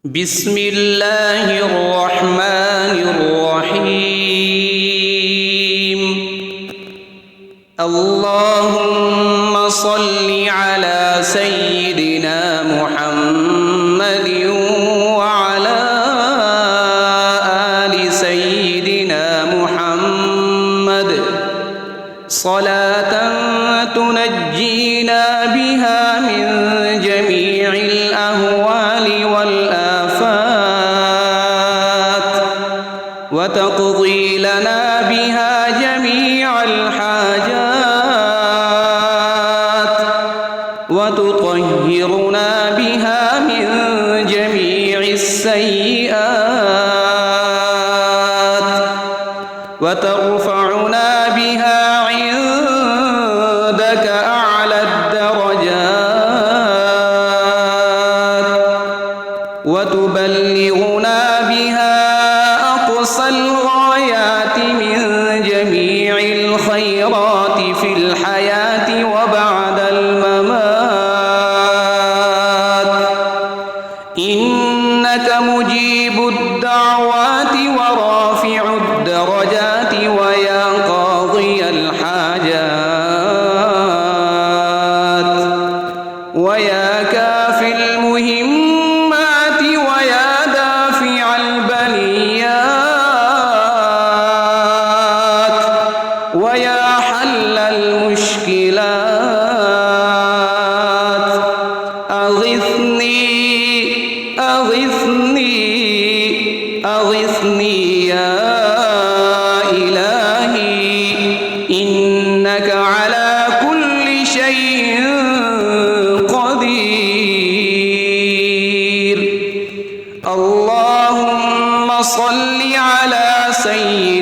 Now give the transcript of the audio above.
بسم الله الرحمن الرحيم. اللهم صل على سيدنا محمد وعلى آل سيدنا محمد صلاة تنجينا بها من جميع الأهوال والآفات وتقضي لنا بها جميع الحاجات وتطهرنا بها من جميع السيئات وترفعنا بها عندك أعلى الدرجات وتبلغنا بها أقصى الغايات من جميع الخيرات في الحياة وبعد الممات. إنك مجيب الدعوات ورافع الدرجات ويا قاضي الحاجات ويا كافي المهمات ويا دافع البليات ويا حل المشكلات. أغثني يا إلهي إنك على كل شيء قدير. اللهم صل على سيدنا